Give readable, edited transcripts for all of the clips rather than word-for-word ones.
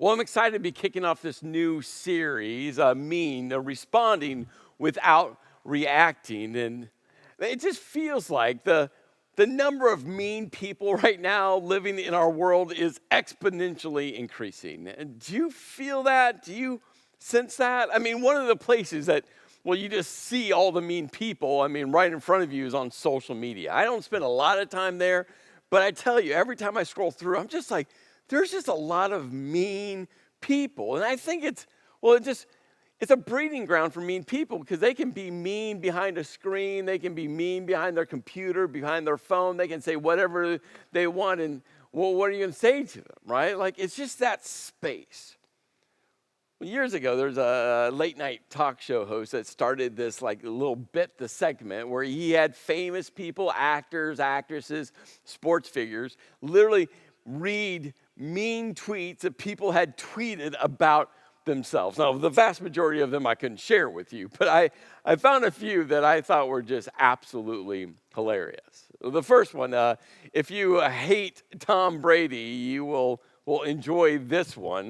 Well, I'm excited to be kicking off this new series, responding without reacting. And it just feels like the number of mean people right now living in our world is exponentially increasing. And do you feel that? Do you sense that? I mean, one of the places that, well, you just see all the mean people, right in front of you is on social media. I don't spend a lot of time there, but I tell you, every time I scroll through, I'm just like, there's just a lot of mean people. And I think it's a breeding ground for mean people because they can be mean behind a screen. They can be mean behind their computer, behind their phone. They can say whatever they want. And, well, what are you going to say to them, right? Like, it's just that space. Well, years ago, there's a late night talk show host that started this this segment where he had famous people, actors, actresses, sports figures, literally read mean tweets that people had tweeted about themselves. Now, the vast majority of them I couldn't share with you, but I found a few that I thought were just absolutely hilarious. The first one, if you hate Tom Brady, you will enjoy this one.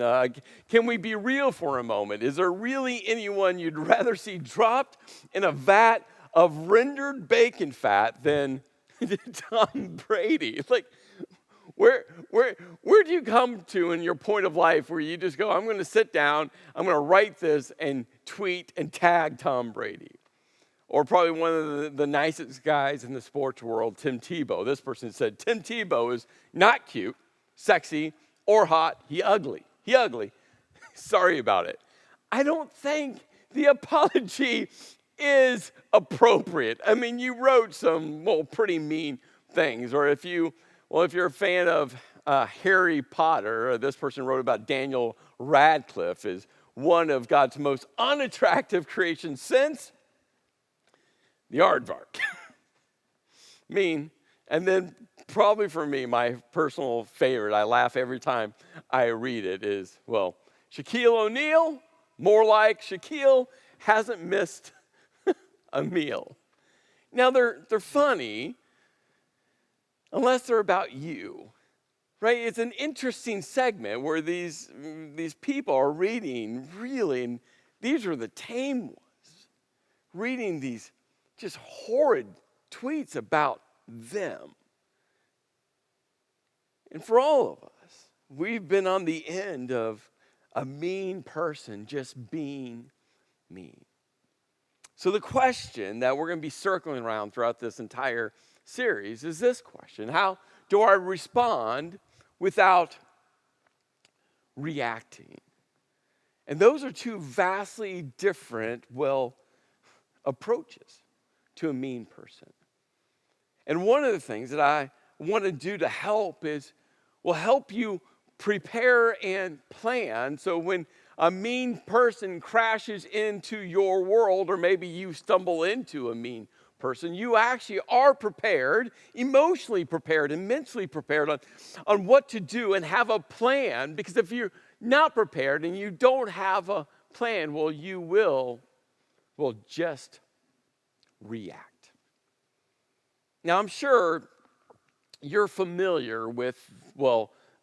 Can we be real for a moment? Is there really anyone you'd rather see dropped in a vat of rendered bacon fat than Tom Brady? Like, where do you come to in your point of life where you just go, I'm going to sit down, I'm going to write this and tweet and tag Tom Brady? Or probably one of the nicest guys in the sports world, Tim Tebow. This person said, Tim Tebow is not cute, sexy, or hot. He ugly. Sorry about it. I don't think the apology is appropriate. I mean, you wrote some, pretty mean things. Or if you're a fan of Harry Potter, this person wrote about Daniel Radcliffe as one of God's most unattractive creations since the aardvark. Mean. And then probably for me, my personal favorite, I laugh every time I read it, is, Shaquille O'Neal, more like Shaquille hasn't missed a meal. Now, they're funny, unless they're about you, right? It's an interesting segment where these people are reading, really, and these are the tame ones, reading these just horrid tweets about them. And for all of us, we've been on the end of a mean person just being mean. So the question that we're going to be circling around throughout this entire series is this question: how do I respond without reacting? And those are two vastly different, approaches to a mean person. And one of the things that I want to do to help is, help you prepare and plan so when a mean person crashes into your world, or maybe you stumble into a mean person, you actually are prepared, emotionally prepared and mentally prepared on what to do and have a plan. Because if you're not prepared and you don't have a plan, you will just react. Now, I'm sure you're familiar with,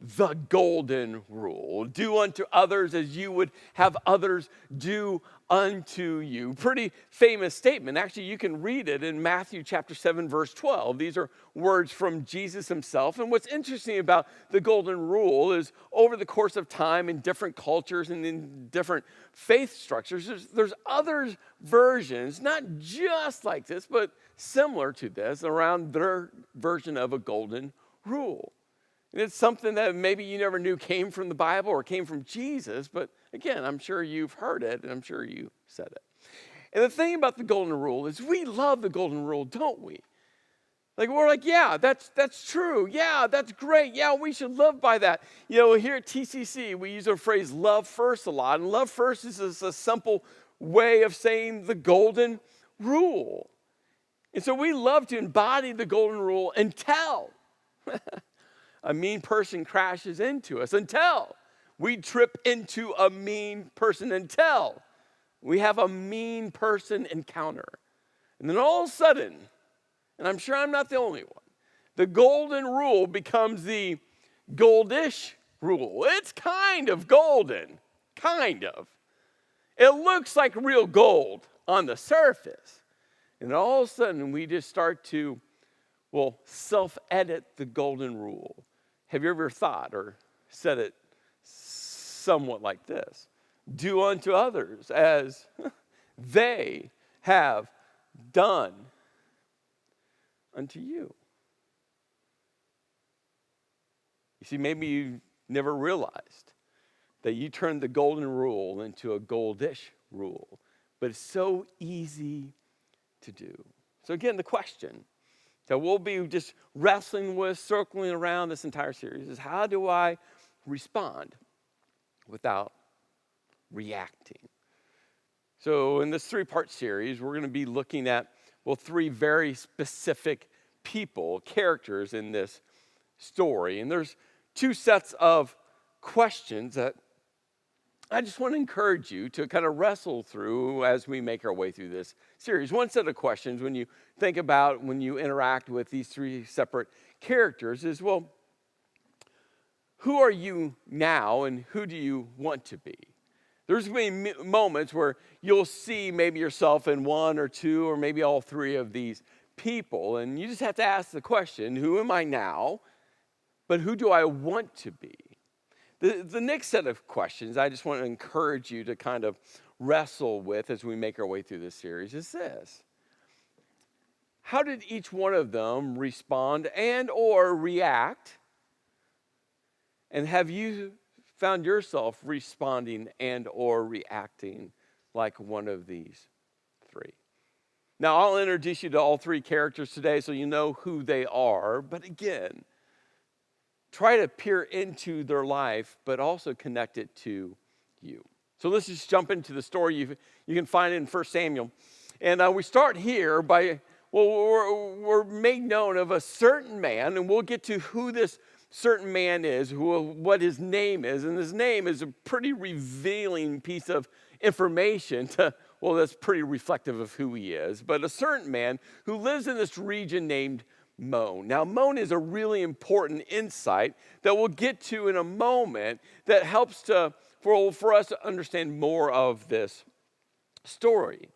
the golden rule. Do unto others as you would have others do unto you. Pretty famous statement. Actually, you can read it in Matthew chapter 7, verse 12. These are words from Jesus himself. And what's interesting about the golden rule is over the course of time in different cultures and in different faith structures, there's other versions, not just like this, but similar to this, around their version of a golden rule. And it's something that maybe you never knew came from the Bible or came from Jesus, but again, I'm sure you've heard it, and I'm sure you said it. And the thing about the golden rule is we love the golden rule, don't we? We're like, yeah, that's true. Yeah, that's great. Yeah, we should live by that. Here at TCC, we use the phrase love first a lot, and love first is a simple way of saying the golden rule. And so we love to embody the golden rule until a mean person crashes into us, until we trip into a mean person, until we have a mean person encounter. And then all of a sudden, and I'm sure I'm not the only one, the golden rule becomes the goldish rule. It's kind of golden, kind of. It looks like real gold on the surface. And all of a sudden, we just start to, self-edit the golden rule. Have you ever thought or said it somewhat like this? Do unto others as they have done unto you. You see, maybe you never realized that you turned the golden rule into a goldish rule, but it's so easy to do. So again, the question that we'll be just wrestling with, circling around this entire series is, how do I respond without reacting? So in this three-part series, we're going to be looking at, three very specific people, characters in this story. And there's two sets of questions that I just want to encourage you to kind of wrestle through as we make our way through this series. One set of questions when you think about, when you interact with these three separate characters is, who are you now and who do you want to be? There's going to be moments where you'll see maybe yourself in one or two or maybe all three of these people, and you just have to ask the question, who am I now, but who do I want to be? The next set of questions I just want to encourage you to kind of wrestle with as we make our way through this series is this. How did each one of them respond and or react? And have you found yourself responding and or reacting like one of these three? Now, I'll introduce you to all three characters today so you know who they are. But again, try to peer into their life, but also connect it to you. So let's just jump into the story. You can find it in 1 Samuel. And we start here by, we're made known of a certain man, and we'll get to who this certain man is, what his name is. And his name is a pretty revealing piece of information that's pretty reflective of who he is. But a certain man who lives in this region named Moan. Now, Moan is a really important insight that we'll get to in a moment that helps for us to understand more of this story.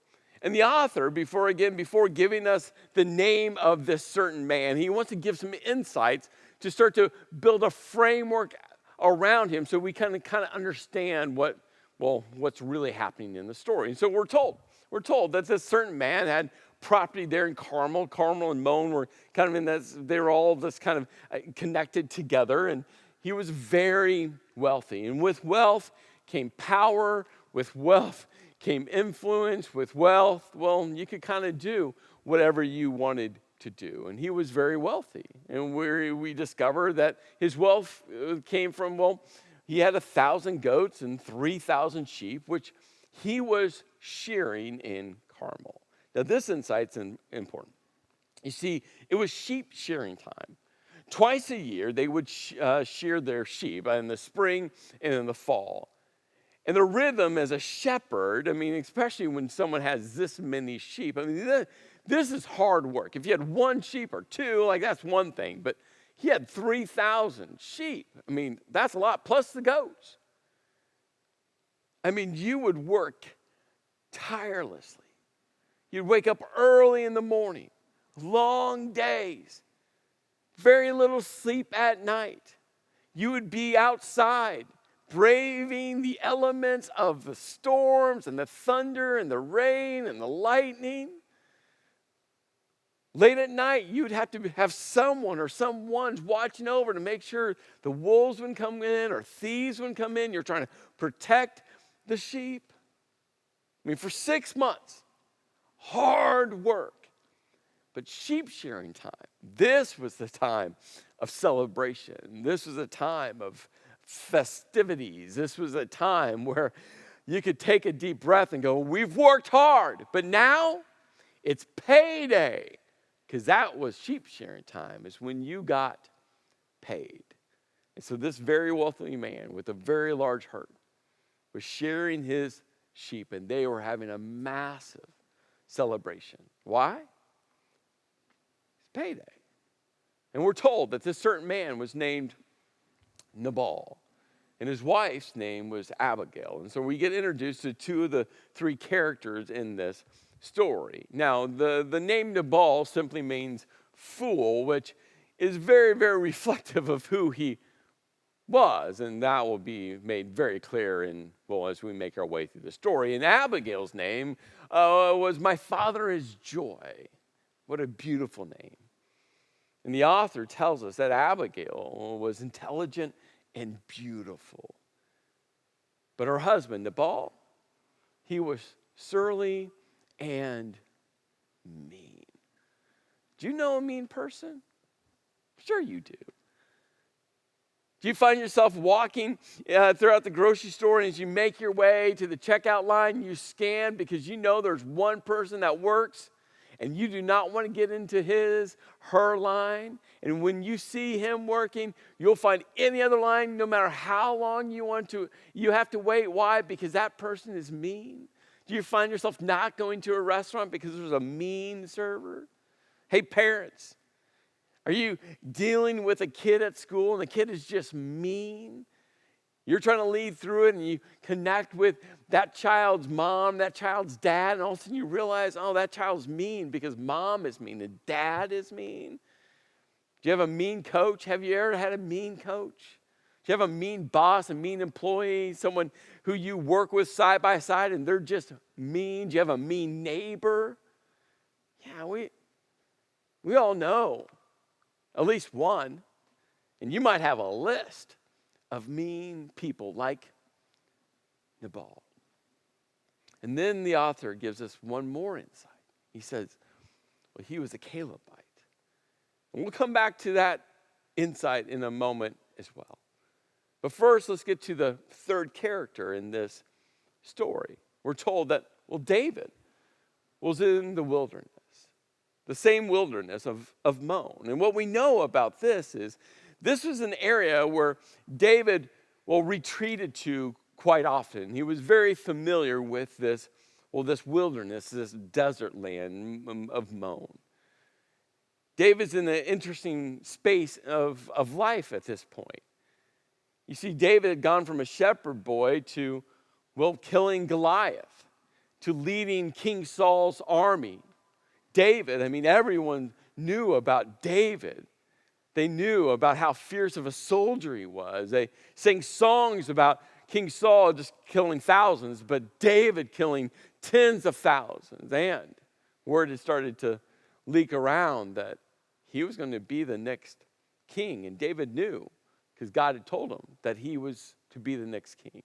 And the author, before giving us the name of this certain man, he wants to give some insights to start to build a framework around him so we kind of understand what's really happening in the story. And so we're told that this certain man had property there in Carmel. Carmel and Moan were kind of in this, they were all this kind of connected together, and he was very wealthy. And with wealth came power, with wealth came influence, with wealth, you could kind of do whatever you wanted to do. And he was very wealthy. And we discover that his wealth came from, he had 1,000 goats and 3,000 sheep, which he was shearing in Carmel. Now, this insight's important. You see, it was sheep shearing time. Twice a year, they would shear their sheep in the spring and in the fall. And the rhythm as a shepherd, especially when someone has this many sheep, this is hard work. If you had one sheep or two, that's one thing. But he had 3,000 sheep. That's a lot, plus the goats. You would work tirelessly. You'd wake up early in the morning, long days, very little sleep at night. You would be outside, braving the elements of the storms and the thunder and the rain and the lightning. Late at night, you'd have to have someone or someone's watching over to make sure the wolves wouldn't come in or thieves wouldn't come in. You're trying to protect the sheep. For 6 months. Hard work. But sheep shearing time, this was the time of celebration. This was a time of festivities. This was a time where you could take a deep breath and go, we've worked hard, but now it's payday. Because that was sheep shearing time, is when you got paid. And so this very wealthy man with a very large herd was shearing his sheep, and they were having a massive celebration. Why? It's payday. And we're told that this certain man was named Nabal. and his wife's name was Abigail. And so we get introduced to two of the three characters in this story. Now, the name Nabal simply means fool, which is very, very reflective of who he was, and that will be made very clear as we make our way through the story. And Abigail's name was My Father is Joy. What a beautiful name. And the author tells us that Abigail was intelligent and beautiful. But her husband, Nabal, he was surly and mean. Do you know a mean person? Sure you do. Do you find yourself walking throughout the grocery store, and as you make your way to the checkout line, you scan because you know there's one person that works and you do not want to get into her line? And when you see him working, you'll find any other line, no matter how long you have to wait. Why? Because that person is mean. Do you find yourself not going to a restaurant because there's a mean server? Hey, parents, are you dealing with a kid at school and the kid is just mean? You're trying to lead through it and you connect with that child's mom, that child's dad, and all of a sudden you realize, oh, that child's mean because mom is mean and dad is mean. Do you have a mean coach? Have you ever had a mean coach? Do you have a mean boss, a mean employee, someone who you work with side by side and they're just mean? Do you have a mean neighbor? Yeah, we all know at least one, and you might have a list of mean people like Nabal. And then the author gives us one more insight. He says, well, he was a Calebite. And we'll come back to that insight in a moment as well. But first, let's get to the third character in this story. We're told that, David was in the wilderness, the same wilderness of Moan. And what we know about this is this was an area where David, retreated to quite often. He was very familiar with this wilderness, this desert land of Moan. David's in an interesting space of life at this point. You see, David had gone from a shepherd boy to, killing Goliath, to leading King Saul's army. David, everyone knew about David. They knew about how fierce of a soldier he was. They sang songs about King Saul just killing thousands, but David killing tens of thousands. And word had started to leak around that he was going to be the next king. And David knew, because God had told him that he was to be the next king.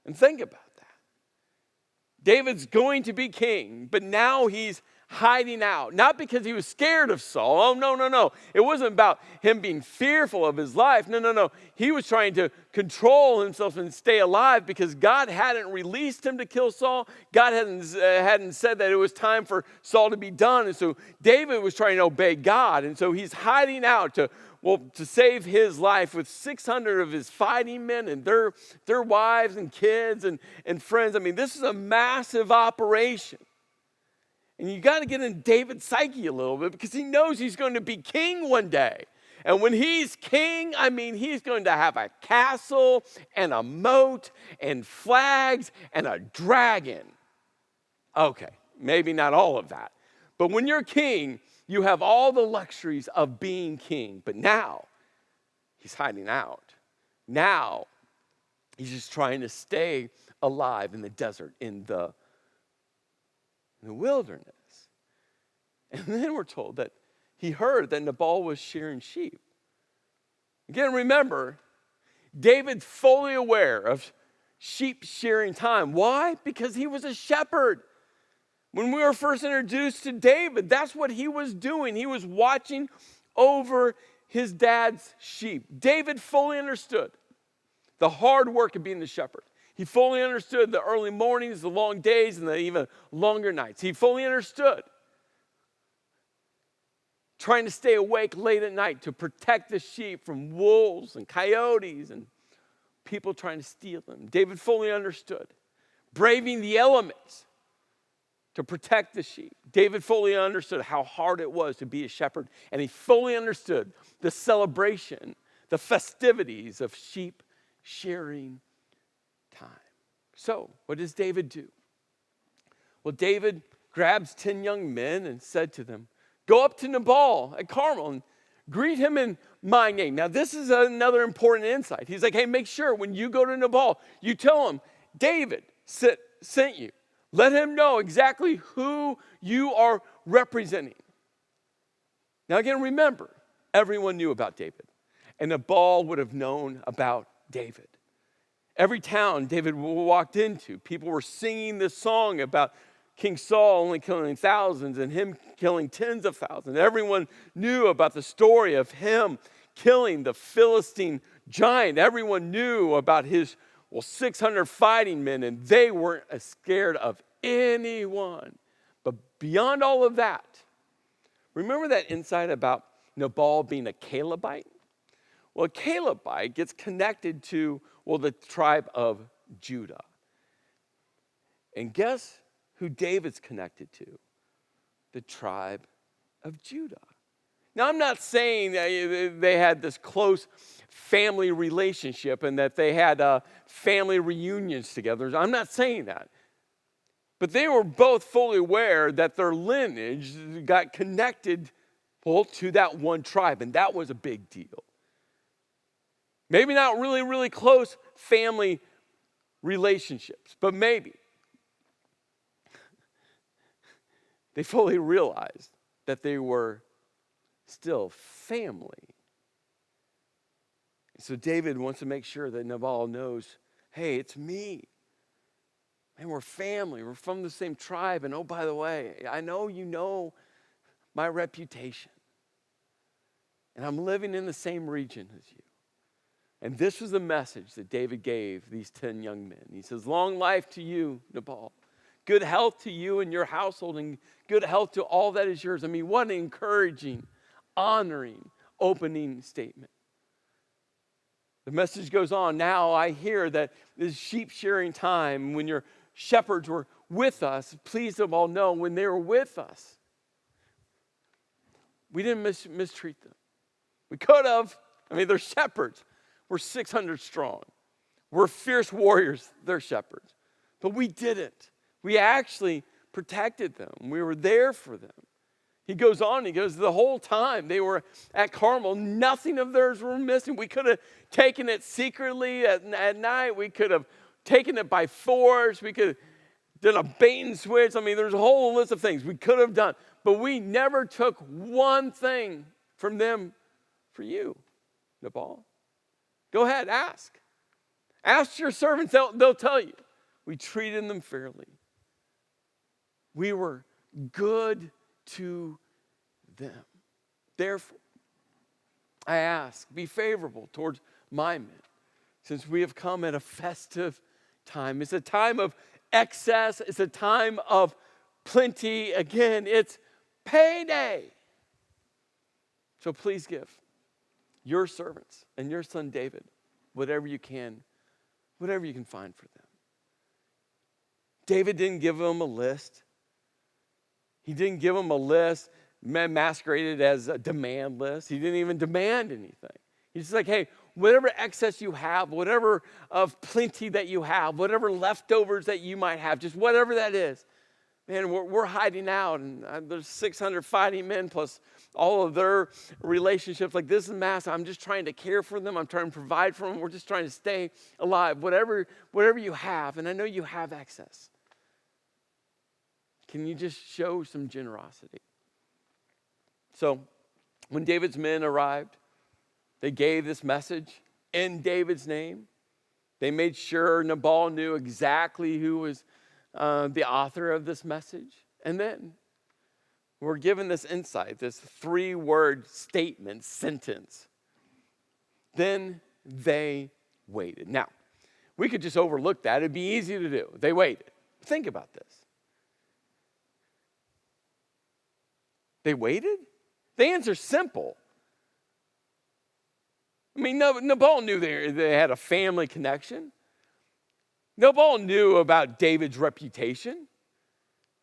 And think about that. David's going to be king, but now he's hiding out. Not because he was scared of Saul. Oh, no. It wasn't about him being fearful of his life. No. He was trying to control himself and stay alive because God hadn't released him to kill Saul. God hadn't said that it was time for Saul to be done. And so David was trying to obey God. And so he's hiding out to save his life with 600 of his fighting men and their wives and kids and friends. This is a massive operation. And you got to get in David's psyche a little bit because he knows he's going to be king one day. And when he's king, he's going to have a castle and a moat and flags and a dragon. Okay, maybe not all of that. But when you're king, you have all the luxuries of being king. But now, he's hiding out. Now, he's just trying to stay alive in the desert, in the wilderness. And then we're told that he heard that Nabal was shearing sheep. Again, remember, David's fully aware of sheep shearing time. Why? Because he was a shepherd. When we were first introduced to David, that's what he was doing. He was watching over his dad's sheep. David fully understood the hard work of being the shepherd. He fully understood the early mornings, the long days, and the even longer nights. He fully understood trying to stay awake late at night to protect the sheep from wolves and coyotes and people trying to steal them. David fully understood braving the elements to protect the sheep. David fully understood how hard it was to be a shepherd, and he fully understood the celebration, the festivities of sheep sharing time. So, what does David do? Well, David grabs 10 young men and said to them, go up to Nabal at Carmel and greet him in my name. Now, this is another important insight. He's like, hey, make sure when you go to Nabal, you tell him, David sent you. Let him know exactly who you are representing. Now, again, remember, everyone knew about David, and Nabal would have known about David. Every town David walked into, people were singing this song about King Saul only killing thousands and him killing tens of thousands. Everyone knew about the story of him killing the Philistine giant. Everyone knew about his 600 fighting men, and they weren't scared of anyone. But beyond all of that, remember that insight about Nabal being a Calebite? Well, a Calebite gets connected to, the tribe of Judah. And guess who David's connected to? The tribe of Judah. Now, I'm not saying that they had this close family relationship and that they had family reunions together. I'm not saying that. But they were both fully aware that their lineage got connected, to that one tribe, and that was a big deal. Maybe not really, really close family relationships, but maybe. They fully realized that they were still family. So David wants to make sure that Nabal knows, hey, it's me. And we're family. We're from the same tribe. And oh, by the way, I know you know my reputation. And I'm living in the same region as you. And this was the message that David gave these 10 young men. He says, long life to you, Nabal. Good health to you and your household, and good health to all that is yours. I mean, what an encouraging, honoring, opening statement. The message goes on. Now I hear that this sheep shearing time, when your shepherds were with us, please them all know, when they were with us, we didn't mistreat them. We could have. I mean, they're shepherds. We're 600 strong. We're fierce warriors. They're shepherds. But we didn't. We actually protected them. We were there for them. He goes on, he goes, the whole time they were at Carmel, nothing of theirs were missing. We could have taken it secretly at night. We could have taken it by force. We could have done a bait and switch. I mean, there's a whole list of things we could have done. But we never took one thing from them for you, Nabal. Go ahead, ask. Ask your servants, they'll tell you. We treated them fairly. We were good to them. Therefore, I ask, be favorable towards my men, since we have come at a festive time. It's a time of excess. It's a time of plenty. Again, it's payday. So please give your servants and your son David whatever you can find for them. David didn't give them a list. He didn't give them a list masqueraded as a demand list. He didn't even demand anything. He's just like, hey, whatever excess you have, whatever of plenty that you have, whatever leftovers that you might have, just whatever that is. Man, we're hiding out, and there's 600 fighting men plus all of their relationships. Like, this is massive. I'm just trying to care for them. I'm trying to provide for them. We're just trying to stay alive. Whatever you have, and I know you have excess. Can you just show some generosity? So, when David's men arrived, they gave this message in David's name. They made sure Nabal knew exactly who was the author of this message. And then we're given this insight, this 3-word statement, sentence. Then they waited. Now, we could just overlook that. It'd be easy to do. They waited. Think about this. They waited? The answer's simple. I mean, Nabal knew they had a family connection. Nabal knew about David's reputation.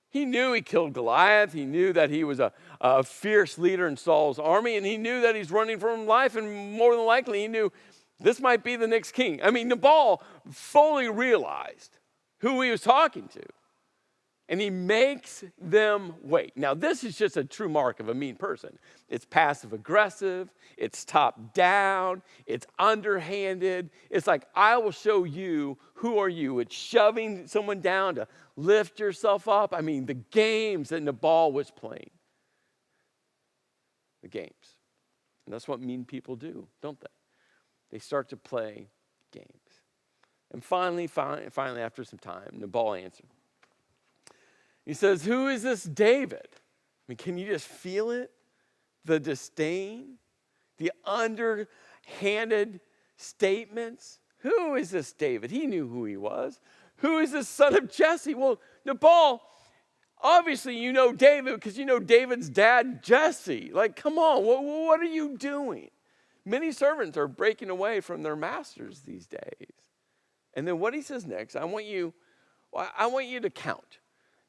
He knew he killed Goliath. He knew that he was a fierce leader in Saul's army, and he knew that he's running for his life, and more than likely he knew This might be the next king. I mean, Nabal fully realized who he was talking to. And he makes them wait. Now, this is just a true mark of a mean person. It's passive aggressive. It's top down. It's underhanded. It's like, I will show you who are you. It's shoving someone down to lift yourself up. I mean, the games that Nabal was playing. The games. And that's what mean people do, don't they? They start to play games. And finally, after some time, Nabal answered. He says, who is this David? I mean, can you just feel it? The disdain, the underhanded statements. Who is this David? He knew who he was. Who is this son of Jesse? Well, Nabal, obviously you know David because you know David's dad, Jesse. Like, come on, what are you doing? Many servants are breaking away from their masters these days. And then what he says next, I want you to count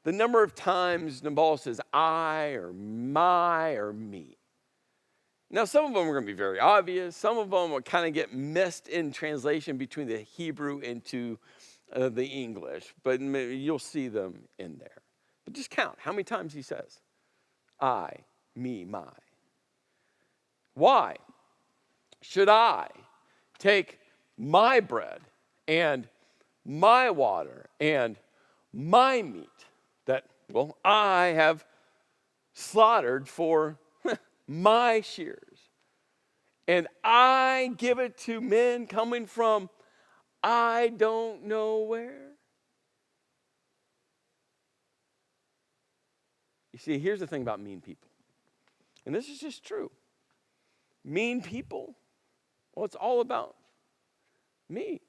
the number of times Nabal says I or my or me. Now, some of them are going to be very obvious. Some of them will kind of get missed in translation between the Hebrew into the English. But you'll see them in there. But just count how many times he says I, me, my. Why should I take my bread and my water and my meat that, well, I have slaughtered for my shears, and I give it to men coming from I don't know where? You see, here's the thing about mean people, and this is just true. Mean people, well, it's all about me.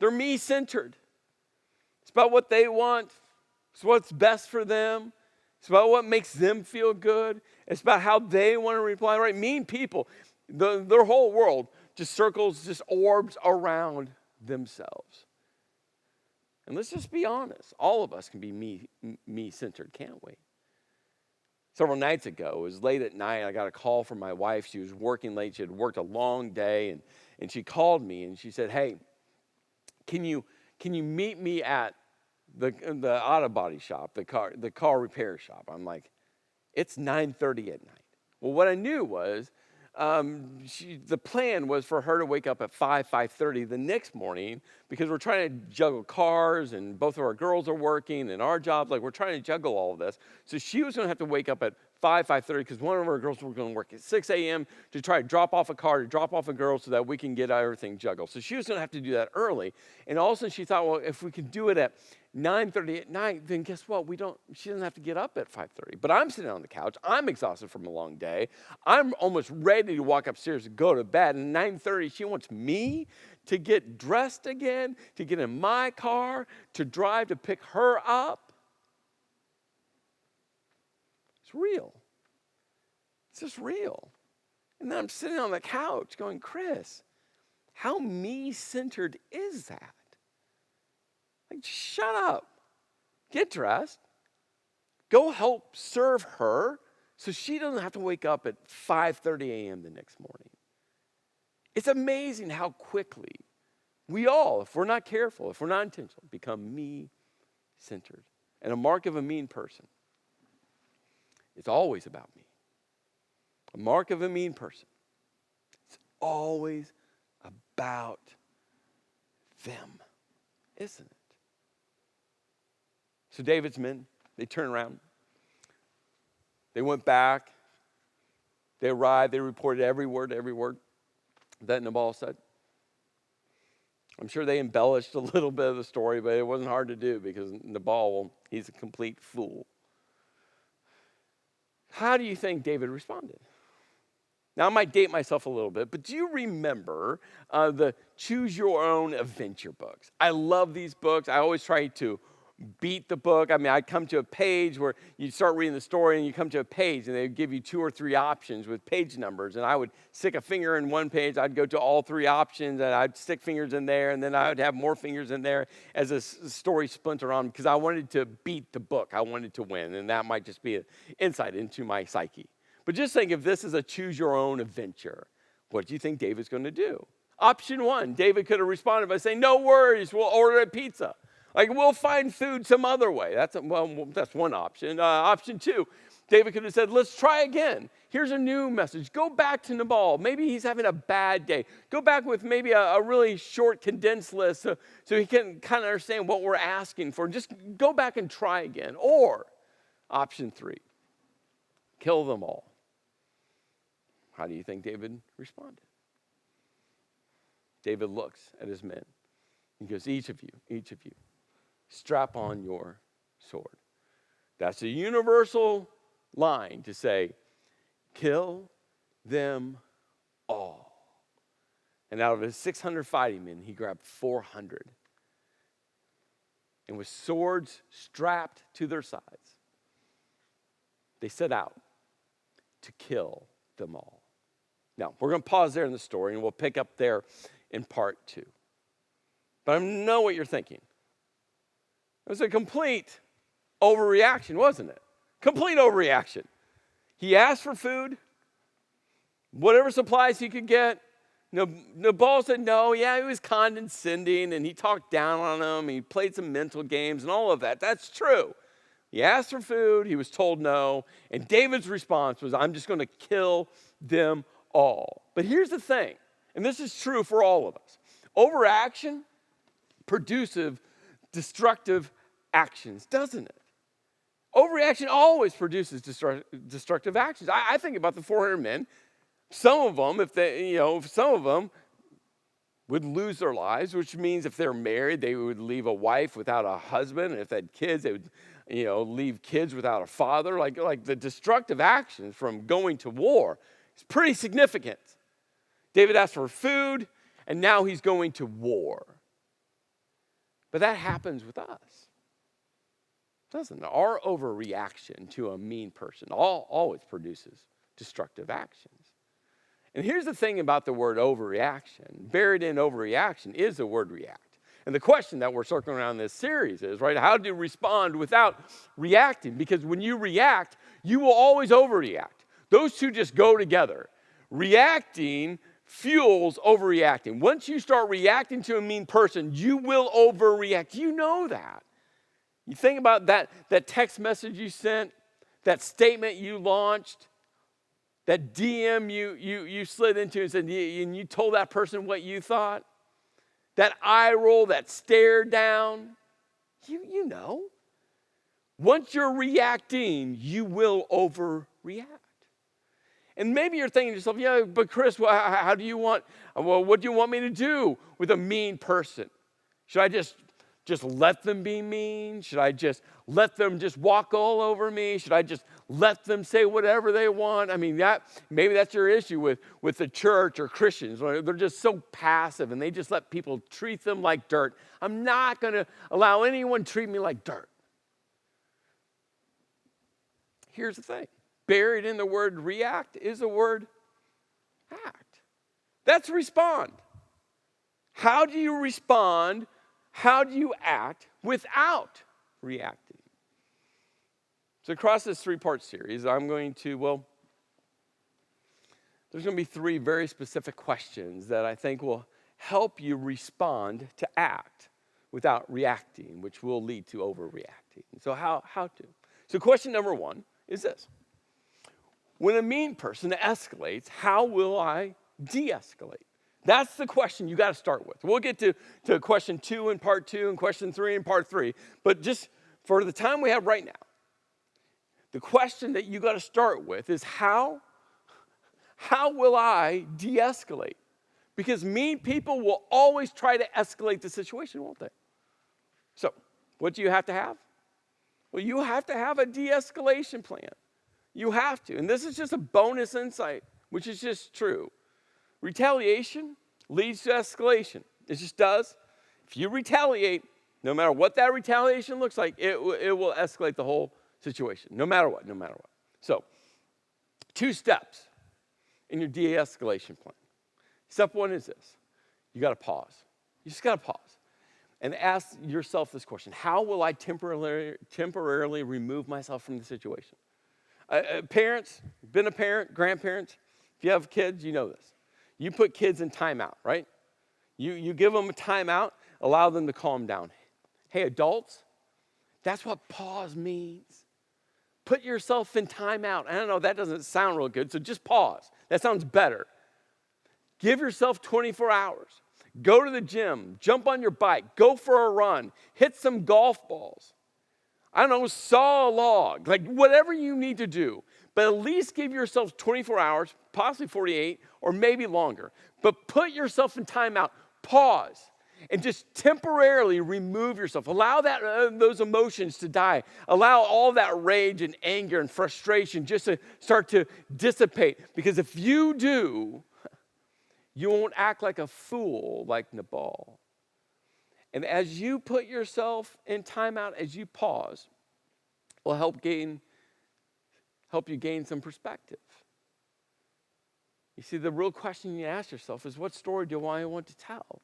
They're me-centered. It's about what they want. It's what's best for them. It's about what makes them feel good. It's about how they want to reply, right? Mean people, their whole world just circles, just orbs around themselves. And let's just be honest. All of us can be me-centered, can't we? Several nights ago, it was late at night. I got a call from my wife. She was working late. She had worked a long day. And she called me and she said, hey, can you meet me at the auto body shop, the car repair shop? I'm like, it's 9:30 at night. Well, what I knew was the plan was for her to wake up at 5:30 the next morning because we're trying to juggle cars and both of our girls are working and our jobs. Like, we're trying to juggle all of this. So she was going to have to wake up at 5:30 because one of our girls were going to work at 6 a.m. to try to drop off a car, to drop off a girl so that we can get everything juggled. So she was going to have to do that early. And also she thought, well, if we could do it at 9:30 at night, then guess what? She doesn't have to get up at 5:30. But I'm sitting on the couch. I'm exhausted from a long day. I'm almost ready to walk upstairs and go to bed. And 9:30, she wants me to get dressed again, to get in my car, to drive to pick her up. It's real. It's just real. And then I'm sitting on the couch going, Chris, how me-centered is that? Like, shut up. Get dressed. Go help serve her so she doesn't have to wake up at 5:30 a.m. the next morning. It's amazing how quickly we all, if we're not careful, if we're not intentional, become me-centered. And a mark of a mean person, it's always about me. A mark of a mean person, it's always about them, isn't it? So David's men, they turn around. They went back. They arrived. They reported every word that Nabal said. I'm sure they embellished a little bit of the story, but it wasn't hard to do because Nabal, he's a complete fool. How do you think David responded? Now, I might date myself a little bit, but do you remember the Choose Your Own Adventure books? I love these books. I always try to beat the book. I mean, I'd come to a page where you start reading the story and you come to a page and they'd give you 2 or 3 options with page numbers. And I would stick a finger in one page. I'd go to all 3 options and I'd stick fingers in there. And then I would have more fingers in there as a story splinter on because I wanted to beat the book. I wanted to win. And that might just be an insight into my psyche. But just think if this is a choose your own adventure, what do you think David's going to do? Option one, David could have responded by saying, no worries, we'll order a pizza. Like, we'll find food some other way. That's one option. Option two, David could have said, let's try again. Here's a new message. Go back to Nabal. Maybe he's having a bad day. Go back with maybe a really short, condensed list so he can kind of understand what we're asking for. Just go back and try again. Or option three, kill them all. How do you think David responded? David looks at his men. He goes, each of you, strap on your sword. That's a universal line to say, kill them all. And out of his 600 fighting men, he grabbed 400. And with swords strapped to their sides, they set out to kill them all. Now, we're going to pause there in the story, and we'll pick up there in part 2. But I know what you're thinking. It was a complete overreaction, wasn't it? Complete overreaction. He asked for food, whatever supplies he could get. Nabal said no. Yeah, he was condescending, and he talked down on him. He played some mental games and all of that. That's true. He asked for food. He was told no. And David's response was, I'm just going to kill them all. But here's the thing, and this is true for all of us. Overreaction produces destructive actions, doesn't it? Overreaction always produces destructive actions. I think about the 400 men. Some of them, would lose their lives, which means if they're married, they would leave a wife without a husband. And if they had kids, they would, leave kids without a father. Like the destructive actions from going to war is pretty significant. David asked for food, and now he's going to war. But that happens with us, doesn't it? Our overreaction to a mean person always produces destructive actions. And here's the thing about the word overreaction. Buried in overreaction is the word react. And the question that we're circling around this series is, right, how do you respond without reacting? Because when you react, you will always overreact. Those two just go together. Reacting fuels overreacting. Once you start reacting to a mean person, you will overreact. You know that. You think about that text message you sent, that statement you launched, that DM you slid into and said, and you told that person what you thought, that eye roll, that stare down, you know. Once you're reacting, you will overreact. And maybe you're thinking to yourself, yeah, but Chris, what do you want me to do with a mean person? Should I just let them be mean? Should I just let them just walk all over me? Should I just let them say whatever they want? I mean, maybe that's your issue with the church or Christians. They're just so passive and they just let people treat them like dirt. I'm not going to allow anyone to treat me like dirt. Here's the thing. Buried in the word react is the word act. That's respond. How do you respond? How do you act without reacting? So across this 3-part series, there's going to be 3 very specific questions that I think will help you respond to act without reacting, which will lead to overreacting. So how to? So question number 1 is this. When a mean person escalates, how will I de-escalate? That's the question you got to start with. We'll get to question 2 in part 2 and question 3 in part 3. But just for the time we have right now, the question that you got to start with is how will I de-escalate? Because mean people will always try to escalate the situation, won't they? So what do you have to have? Well, you have to have a de-escalation plan. You have to. And this is just a bonus insight, which is just true. Retaliation leads to escalation. It just does. If you retaliate, no matter what that retaliation looks like, it will escalate the whole situation, no matter what. So, 2 steps in your de-escalation plan. Step 1 is this. You got to pause. You just got to pause and ask yourself this question. How will I temporarily remove myself from the situation? Parents, been a parent, grandparents, if you have kids, you know this. You put kids in timeout, right? You give them a timeout, allow them to calm down. Hey, adults, that's what pause means. Put yourself in timeout. I don't know, that doesn't sound real good, so just pause. That sounds better. Give yourself 24 hours. Go to the gym, jump on your bike, go for a run, hit some golf balls. I don't know, saw a log, like whatever you need to do. But at least give yourself 24 hours, possibly 48, or maybe longer. But put yourself in timeout, pause, and just temporarily remove yourself. Allow those emotions to die. Allow all that rage and anger and frustration just to start to dissipate. Because if you do, you won't act like a fool like Nabal. And as you put yourself in timeout, as you pause, will help you gain some perspective. You see, the real question you ask yourself is, what story do I want to tell?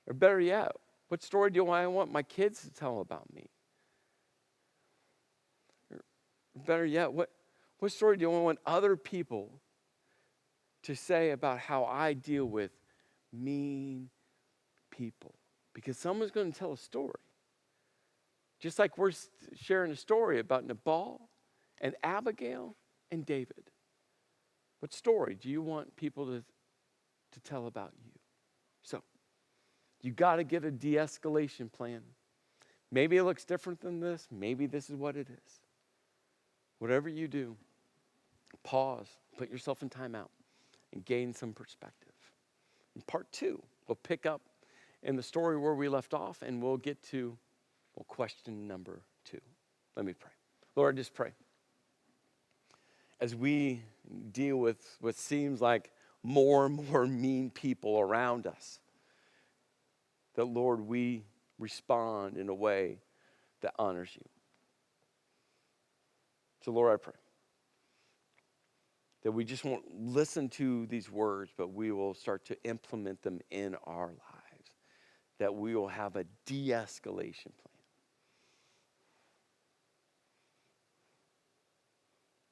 Or better yet, what story do I want my kids to tell about me? Or better yet, what story do I want other people to say about how I deal with mean people? Because someone's going to tell a story. Just like we're sharing a story about Nabal and Abigail and David. What story do you want people to tell about you? So, you got to get a de-escalation plan. Maybe it looks different than this. Maybe this is what it is. Whatever you do, pause, put yourself in timeout, and gain some perspective. In part 2, we'll pick up in the story where we left off, and we'll get to question number 2. Let me pray. Lord, I just pray. As we deal with what seems like more and more mean people around us, that, Lord, we respond in a way that honors you. So, Lord, I pray that we just won't listen to these words, but we will start to implement them in our lives, that we will have a de-escalation plan.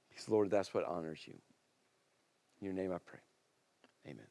Because, Lord, that's what honors you. In your name I pray. Amen.